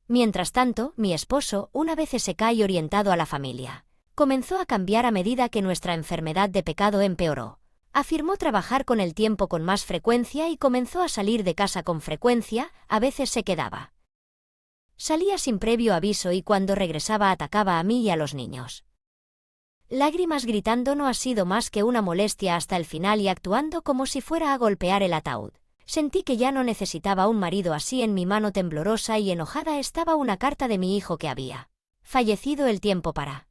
Mientras tanto, mi esposo, una vez seca y orientado a la familia, comenzó a cambiar a medida que nuestra enfermedad de pecado empeoró. Afirmó trabajar con el tiempo con más frecuencia y comenzó a salir de casa con frecuencia, a veces se quedaba. Salía sin previo aviso y cuando regresaba atacaba a mí y a los niños. Lágrimas gritando no ha sido más que una molestia hasta el final y actuando como si fuera a golpear el ataúd. Sentí que ya no necesitaba un marido así. En mi mano temblorosa y enojada estaba una carta de mi hijo que había fallecido el tiempo para.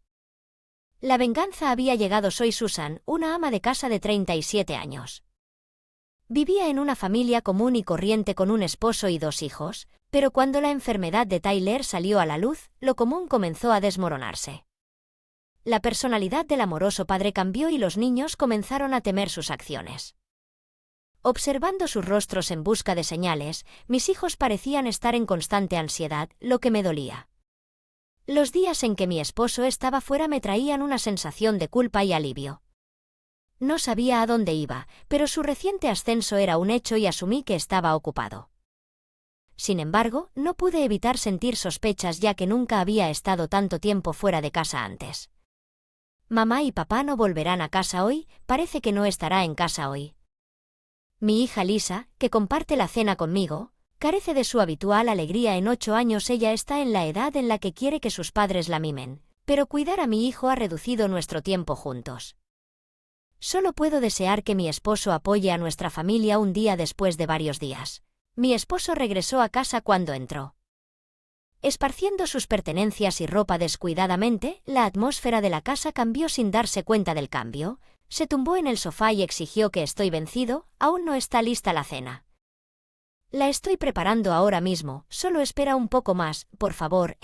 La venganza había llegado. Soy Susan, una ama de casa de 37 años. Vivía en una familia común y corriente con un esposo y 2 hijos, pero cuando la enfermedad de Tyler salió a la luz, lo común comenzó a desmoronarse. La personalidad del amoroso padre cambió y los niños comenzaron a temer sus acciones. Observando sus rostros en busca de señales, mis hijos parecían estar en constante ansiedad, lo que me dolía. Los días en que mi esposo estaba fuera me traían una sensación de culpa y alivio. No sabía a dónde iba, pero su reciente ascenso era un hecho y asumí que estaba ocupado. Sin embargo, no pude evitar sentir sospechas ya que nunca había estado tanto tiempo fuera de casa antes. Mamá y papá no volverán a casa hoy, parece que no estará en casa hoy. Mi hija Lisa, que comparte la cena conmigo, carece de su habitual alegría. En 8 años ella está en la edad en la que quiere que sus padres la mimen, pero cuidar a mi hijo ha reducido nuestro tiempo juntos. Solo puedo desear que mi esposo apoye a nuestra familia. Un día después de varios días, mi esposo regresó a casa cuando entró. Esparciendo sus pertenencias y ropa descuidadamente, la atmósfera de la casa cambió sin darse cuenta del cambio. Se tumbó en el sofá y exigió que estoy vencido, aún no está lista la cena. La estoy preparando ahora mismo, solo espera un poco más, por favor,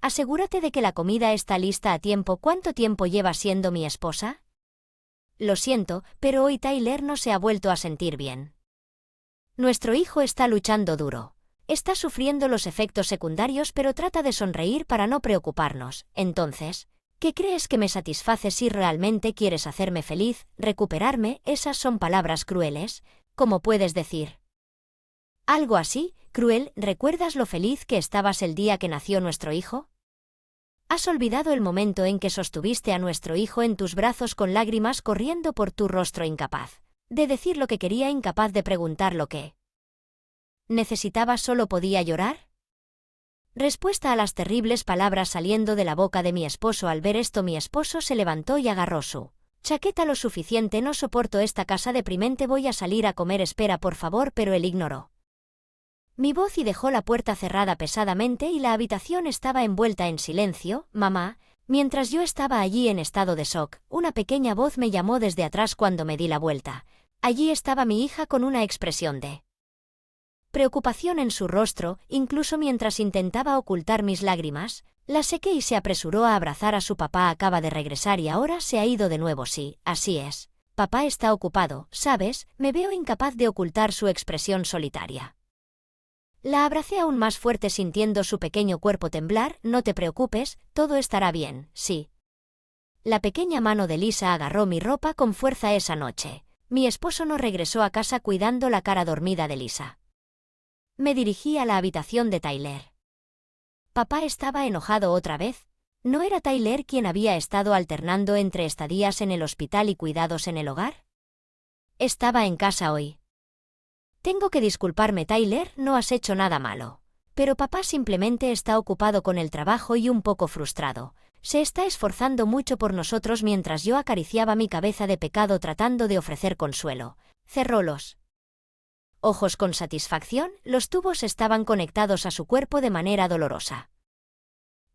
asegúrate de que la comida está lista a tiempo. ¿Cuánto tiempo lleva siendo mi esposa? Lo siento, pero hoy Tyler no se ha vuelto a sentir bien. Nuestro hijo está luchando duro. Está sufriendo los efectos secundarios pero trata de sonreír para no preocuparnos. Entonces, ¿qué crees que me satisface si realmente quieres hacerme feliz, recuperarme? Esas son palabras crueles, ¿cómo puedes decir algo así, cruel? ¿Recuerdas lo feliz que estabas el día que nació nuestro hijo? ¿Has olvidado el momento en que sostuviste a nuestro hijo en tus brazos con lágrimas corriendo por tu rostro, incapaz de decir lo que quería, incapaz de preguntar lo que necesitaba, solo podía llorar? Respuesta a las terribles palabras saliendo de la boca de mi esposo. Al ver esto, mi esposo se levantó y agarró su chaqueta. Lo suficiente, no soporto esta casa deprimente, voy a salir a comer. Espera, por favor, pero él ignoró mi voz y dejó la puerta cerrada pesadamente y la habitación estaba envuelta en silencio. Mamá, mientras yo estaba allí en estado de shock, una pequeña voz me llamó desde atrás. Cuando me di la vuelta, allí estaba mi hija con una expresión de preocupación en su rostro. Incluso mientras intentaba ocultar mis lágrimas, la sequé y se apresuró a abrazar a su papá. Acaba de regresar y ahora se ha ido de nuevo. Sí, así es. Papá está ocupado, ¿sabes? Me veo incapaz de ocultar su expresión solitaria. La abracé aún más fuerte sintiendo su pequeño cuerpo temblar. No te preocupes, todo estará bien, sí. La pequeña mano de Lisa agarró mi ropa con fuerza esa noche. Mi esposo no regresó a casa cuidando la cara dormida de Lisa. Me dirigí a la habitación de Tyler. Papá estaba enojado otra vez. ¿No era Tyler quien había estado alternando entre estadías en el hospital y cuidados en el hogar? Estaba en casa hoy. Tengo que disculparme, Tyler, no has hecho nada malo. Pero papá simplemente está ocupado con el trabajo y un poco frustrado. Se está esforzando mucho por nosotros. Mientras yo acariciaba mi cabeza de pecado tratando de ofrecer consuelo, cerró los ojos con satisfacción. Los tubos estaban conectados a su cuerpo de manera dolorosa.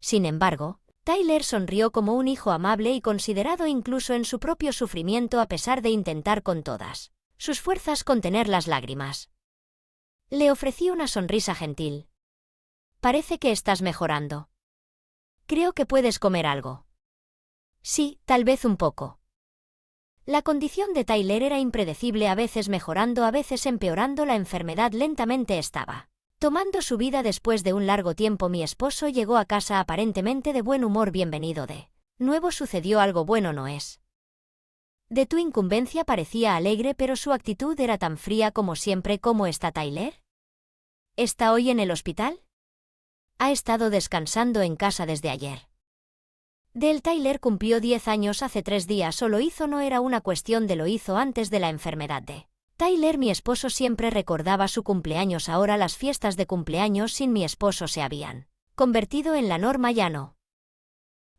Sin embargo, Tyler sonrió como un hijo amable y considerado incluso en su propio sufrimiento, a pesar de intentar con todas sus fuerzas contener las lágrimas. Le ofrecí una sonrisa gentil. Parece que estás mejorando. Creo que puedes comer algo. Sí, tal vez un poco. La condición de Tyler era impredecible, a veces mejorando, a veces empeorando. La enfermedad lentamente estaba tomando su vida. Después de un largo tiempo, mi esposo llegó a casa aparentemente de buen humor. Bienvenido de nuevo. ¿Sucedió algo bueno? No es de tu incumbencia. Parecía alegre, pero su actitud era tan fría como siempre. ¿Cómo está Tyler? ¿Está hoy en el hospital? Ha estado descansando en casa desde ayer. Tyler cumplió 10 años hace 3 días. O lo hizo, no era una cuestión de lo hizo antes de la enfermedad de Tyler. Mi esposo siempre recordaba su cumpleaños. Ahora las fiestas de cumpleaños sin mi esposo se habían convertido en la norma. Ya no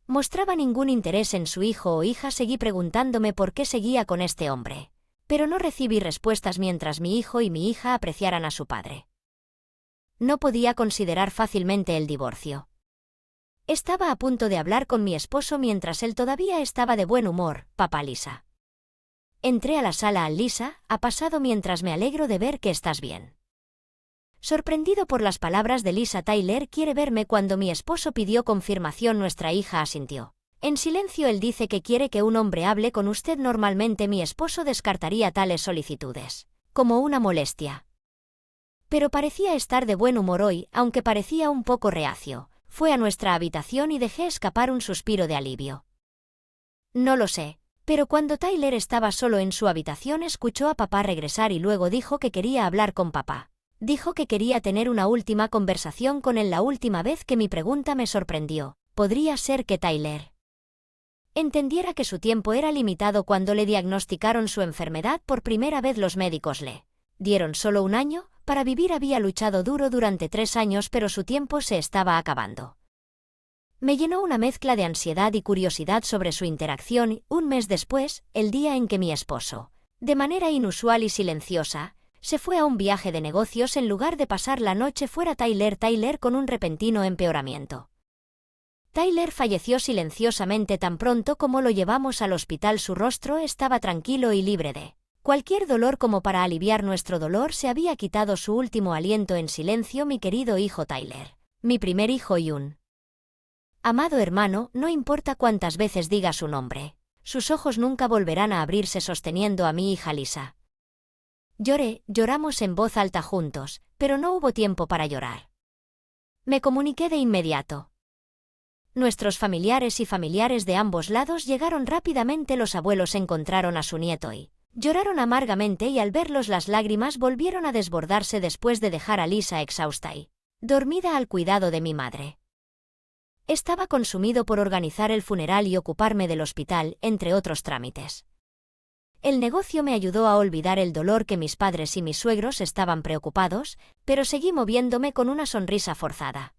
mostraba ningún interés en su hijo o hija. Seguí preguntándome por qué seguía con este hombre, pero no recibí respuestas mientras mi hijo y mi hija apreciaran a su padre. No podía considerar fácilmente el divorcio. Estaba a punto de hablar con mi esposo mientras él todavía estaba de buen humor. Papá, Lisa. Entré a la sala. Lisa, ha pasado mientras me alegro de ver que estás bien. Sorprendido por las palabras de Lisa, Tyler quiere verme. Cuando mi esposo pidió confirmación, nuestra hija asintió. En silencio. Él dice que quiere que un hombre hable con usted. Normalmente mi esposo descartaría tales solicitudes como una molestia, pero parecía estar de buen humor hoy, aunque parecía un poco reacio. Fue a nuestra habitación y dejé escapar un suspiro de alivio. No lo sé, pero cuando Tyler estaba solo en su habitación escuchó a papá regresar y luego dijo que quería hablar con papá. Dijo que quería tener una última conversación con él. La última vez que mi pregunta me sorprendió. Podría ser que Tyler entendiera que su tiempo era limitado. Cuando le diagnosticaron su enfermedad por primera vez, los médicos le dieron solo 1 año para vivir. Había luchado duro durante 3 años, pero su tiempo se estaba acabando. Me llenó una mezcla de ansiedad y curiosidad sobre su interacción. 1 mes después, el día en que mi esposo, de manera inusual y silenciosa, se fue a un viaje de negocios en lugar de pasar la noche fuera. Tyler con un repentino empeoramiento. Tyler falleció silenciosamente tan pronto como lo llevamos al hospital. Su rostro estaba tranquilo y libre de cualquier dolor. Como para aliviar nuestro dolor, se había quitado su último aliento en silencio. Mi querido hijo Tyler, mi primer hijo y un amado hermano, no importa cuántas veces diga su nombre, sus ojos nunca volverán a abrirse. Sosteniendo a mi hija Lisa. Lloramos en voz alta juntos, pero no hubo tiempo para llorar. Me comuniqué de inmediato. Nuestros familiares y familiares de ambos lados llegaron rápidamente. Los abuelos encontraron a su nieto y lloraron amargamente, y al verlos las lágrimas volvieron a desbordarse después de dejar a Lisa exhausta y dormida al cuidado de mi madre. Estaba consumido por organizar el funeral y ocuparme del hospital, entre otros trámites. El negocio me ayudó a olvidar el dolor. Que mis padres y mis suegros estaban preocupados, pero seguí moviéndome con una sonrisa forzada.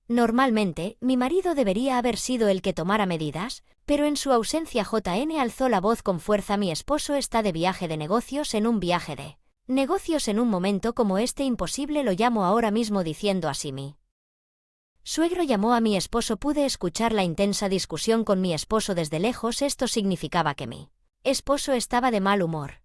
Normalmente, mi marido debería haber sido el que tomara medidas, pero en su ausencia JN alzó la voz con fuerza. Mi esposo está de viaje de negocios. En un viaje de negocios en un momento como este imposible. Lo llamo ahora mismo. Diciendo así, mi suegro llamó a mi esposo. Pude escuchar la intensa discusión con mi esposo desde lejos. Esto significaba que mi esposo estaba de mal humor.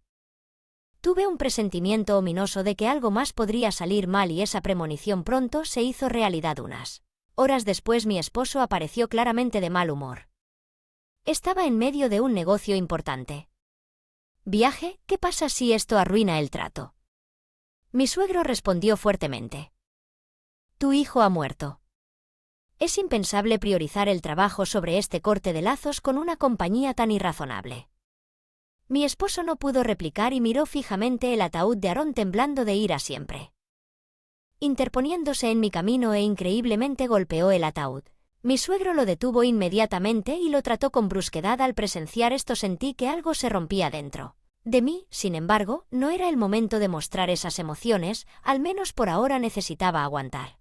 Tuve un presentimiento ominoso de que algo más podría salir mal, y esa premonición pronto se hizo realidad. Unas horas después mi esposo apareció claramente de mal humor. Estaba en medio de un negocio importante. ¿Viaje? ¿Qué pasa si esto arruina el trato? Mi suegro respondió fuertemente. Tu hijo ha muerto. Es impensable priorizar el trabajo sobre este corte de lazos con una compañía tan irrazonable. Mi esposo no pudo replicar y miró fijamente el ataúd de Aaron, temblando de ira siempre interponiéndose en mi camino, e increíblemente golpeó el ataúd. Mi suegro lo detuvo inmediatamente y lo trató con brusquedad. Al presenciar esto sentí que algo se rompía dentro de mí. Sin embargo, no era el momento de mostrar esas emociones, al menos por ahora. Necesitaba aguantar.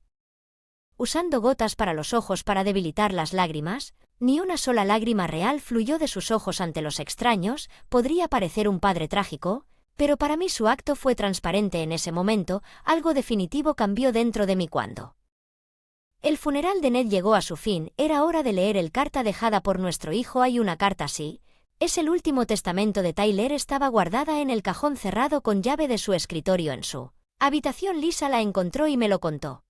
Usando gotas para los ojos para debilitar las lágrimas, ni una sola lágrima real fluyó de sus ojos ante los extraños. Podría parecer un padre trágico, pero para mí su acto fue transparente. En ese momento, algo definitivo cambió dentro de mí. Cuando el funeral de Ned llegó a su fin, era hora de leer el carta dejada por nuestro hijo. Hay una carta así. Es el último testamento de Tyler. Estaba guardada en el cajón cerrado con llave de su escritorio en su habitación. Lisa la encontró y me lo contó.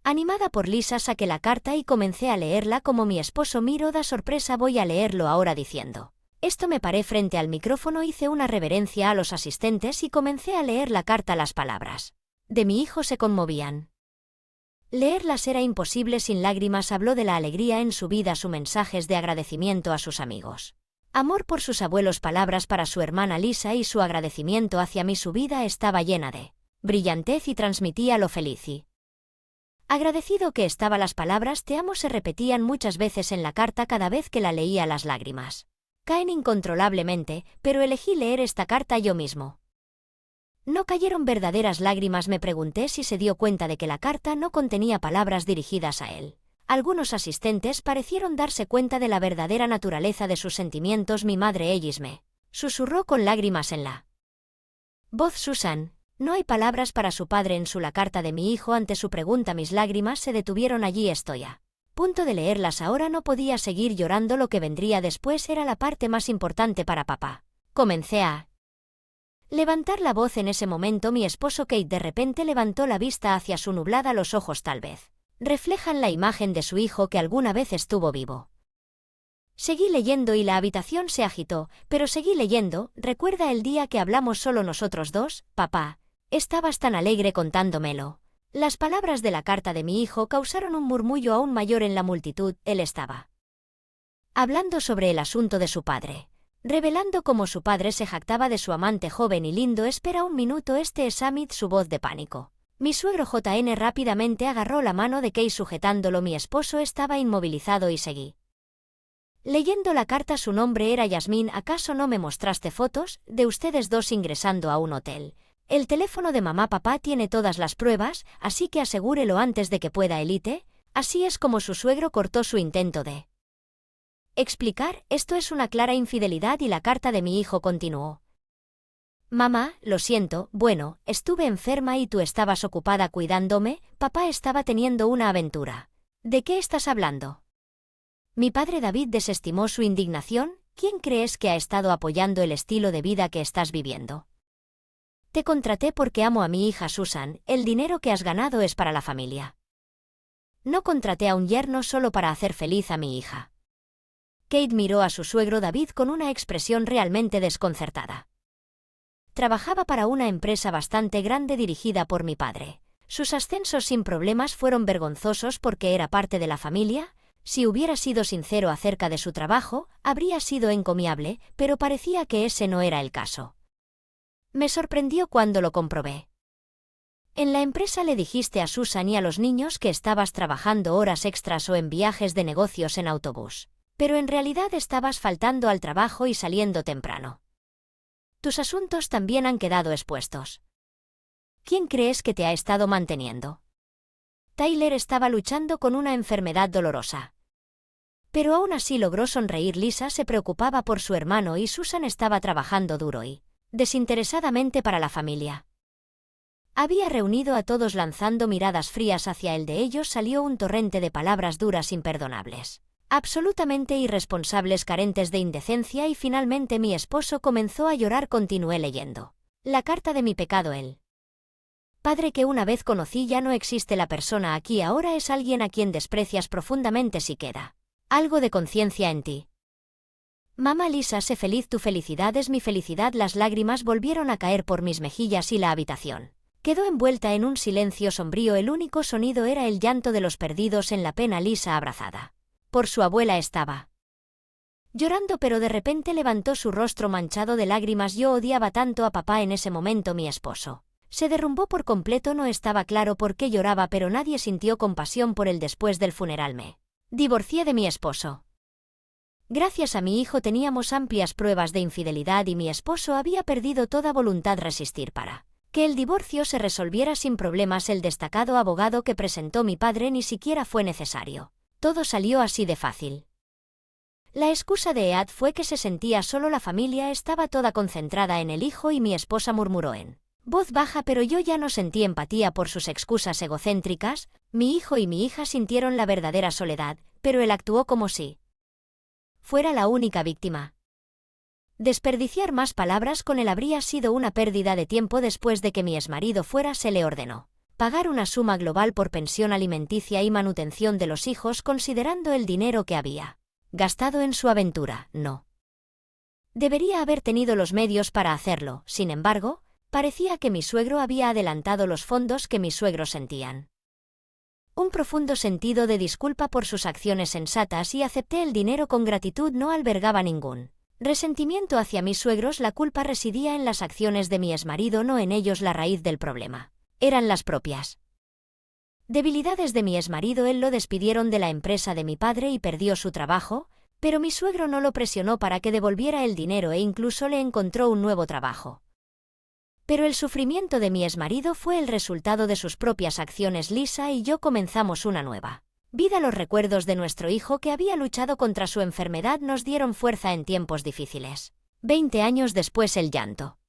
Animada por Lisa, saqué la carta y comencé a leerla. Como mi esposo miró da sorpresa. Voy a leerlo ahora. Diciendo esto me paré frente al micrófono, hice una reverencia a los asistentes y comencé a leer la carta. Las palabras de mi hijo se conmovían. Leerlas era imposible sin lágrimas. Habló de la alegría en su vida, sus mensajes de agradecimiento a sus amigos, amor por sus abuelos, palabras para su hermana Lisa y su agradecimiento hacia mí. Su vida estaba llena de brillantez y transmitía lo feliz y Agradecido que estaba. Las palabras te amo se repetían muchas veces en la carta cada vez que la leía. Las lágrimas caen incontrolablemente, pero elegí leer esta carta yo mismo. ¿No cayeron verdaderas lágrimas? Me pregunté si se dio cuenta de que la carta no contenía palabras dirigidas a él. Algunos asistentes parecieron darse cuenta de la verdadera naturaleza de sus sentimientos. Mi madre Ellis me susurró con lágrimas en la voz. Susan, no hay palabras para su padre en la carta de mi hijo. Ante su pregunta mis lágrimas se detuvieron. Allí estoy a punto de leerlas. Ahora no podía seguir llorando. Lo que vendría después era la parte más importante para papá. Comencé a levantar la voz. En ese momento mi esposo Kate de repente levantó la vista hacia su nublada. Los ojos tal vez reflejan la imagen de su hijo que alguna vez estuvo vivo. Seguí leyendo y la habitación se agitó, pero seguí leyendo. ¿Recuerda el día que hablamos solo nosotros dos, papá? Estabas tan alegre contándomelo. Las palabras de la carta de mi hijo causaron un murmullo aún mayor en la multitud. Él estaba hablando sobre el asunto de su padre, revelando cómo su padre se jactaba de su amante joven y lindo. Espera un minuto, este es Amit. Su voz de pánico. Mi suegro JN rápidamente agarró la mano de Kay sujetándolo. Mi esposo estaba inmovilizado y seguí leyendo la carta. Su nombre era Yasmín. ¿Acaso no me mostraste fotos de ustedes dos ingresando a un hotel? El teléfono de mamá. Papá tiene todas las pruebas, así que asegúrelo antes de que pueda. Elite. Así es como su suegro cortó su intento de explicar. Esto es una clara infidelidad. Y la carta de mi hijo continuó. Mamá, lo siento, bueno, estuve enferma y tú estabas ocupada cuidándome. Papá estaba teniendo una aventura. ¿De qué estás hablando? Mi padre David desestimó su indignación. ¿Quién crees que ha estado apoyando el estilo de vida que estás viviendo? Te contraté porque amo a mi hija Susan. El dinero que has ganado es para la familia. No contraté a un yerno solo para hacer feliz a mi hija. Kate miró a su suegro David con una expresión realmente desconcertada. Trabajaba para una empresa bastante grande dirigida por mi padre. Sus ascensos sin problemas fueron vergonzosos porque era parte de la familia. Si hubiera sido sincero acerca de su trabajo, habría sido encomiable, pero parecía que ese no era el caso. Me sorprendió cuando lo comprobé. En la empresa le dijiste a Susan y a los niños que estabas trabajando horas extras o en viajes de negocios en autobús, pero en realidad estabas faltando al trabajo y saliendo temprano. Tus asuntos también han quedado expuestos. ¿Quién crees que te ha estado manteniendo? Tyler estaba luchando con una enfermedad dolorosa. Pero aún así logró sonreír. Lisa se preocupaba por su hermano y Susan estaba trabajando duro y desinteresadamente para la familia. Había reunido a todos lanzando miradas frías hacia él. De ellos salió un torrente de palabras duras imperdonables, absolutamente irresponsables, carentes de indecencia, y finalmente mi esposo comenzó a llorar. Continué leyendo la carta de mi pecado. El padre que una vez conocí ya no existe. La persona aquí ahora es alguien a quien desprecias profundamente. Si queda algo de conciencia en ti. Mamá Lisa, sé feliz. Tu felicidad es mi felicidad. Las lágrimas volvieron a caer por mis mejillas y la habitación quedó envuelta en un silencio sombrío. El único sonido era el llanto de los perdidos en la pena. Lisa, abrazada por su abuela, estaba llorando, pero de repente levantó su rostro manchado de lágrimas. Yo odiaba tanto a papá en ese momento. Mi esposo se derrumbó por completo. No estaba claro por qué lloraba, pero nadie sintió compasión por él. Después del funeral me divorcié de mi esposo. Gracias a mi hijo teníamos amplias pruebas de infidelidad y mi esposo había perdido toda voluntad resistir para que el divorcio se resolviera sin problemas. El destacado abogado que presentó mi padre ni siquiera fue necesario. Todo salió así de fácil. La excusa de Ead fue que se sentía solo. La familia estaba toda concentrada en el hijo y mi esposa murmuró en voz baja, pero yo ya no sentí empatía por sus excusas egocéntricas. Mi hijo y mi hija sintieron la verdadera soledad, pero él actuó como si fuera la única víctima. Desperdiciar más palabras con él habría sido una pérdida de tiempo. Después de que mi exmarido fuera, se le ordenó pagar una suma global por pensión alimenticia y manutención de los hijos, considerando el dinero que había gastado en su aventura. No debería haber tenido los medios para hacerlo. Sin embargo, parecía que mi suegro había adelantado los fondos que mis suegros sentían un profundo sentido de disculpa por sus acciones sensatas y acepté el dinero con gratitud. No albergaba ningún resentimiento hacia mis suegros. La culpa residía en las acciones de mi exmarido, no en ellos. La raíz del problema eran las propias Debilidades de mi exmarido. Él lo despidieron de la empresa de mi padre y perdió su trabajo, pero mi suegro no lo presionó para que devolviera el dinero e incluso le encontró un nuevo trabajo. Pero el sufrimiento de mi exmarido fue el resultado de sus propias acciones. Lisa y yo comenzamos una nueva vida. Los recuerdos de nuestro hijo que había luchado contra su enfermedad nos dieron fuerza en tiempos difíciles. 20 años después, el llanto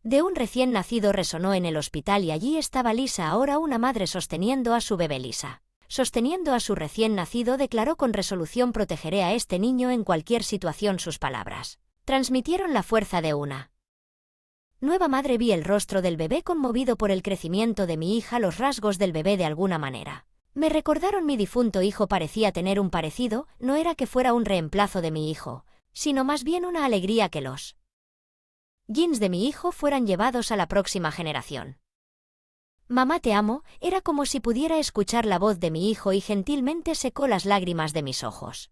de un recién nacido resonó en el hospital y allí estaba Lisa, ahora una madre sosteniendo a su bebé. Lisa, sosteniendo a su recién nacido, declaró con resolución: protegeré a este niño en cualquier situación. Sus palabras transmitieron la fuerza de una nueva madre. Vi el rostro del bebé conmovido por el crecimiento de mi hija. Los rasgos del bebé de alguna manera me recordaron mi difunto hijo. Parecía tener un parecido. No era que fuera un reemplazo de mi hijo, sino más bien una alegría que los genes de mi hijo fueran llevados a la próxima generación. Mamá, te amo. Era como si pudiera escuchar la voz de mi hijo y gentilmente secó las lágrimas de mis ojos.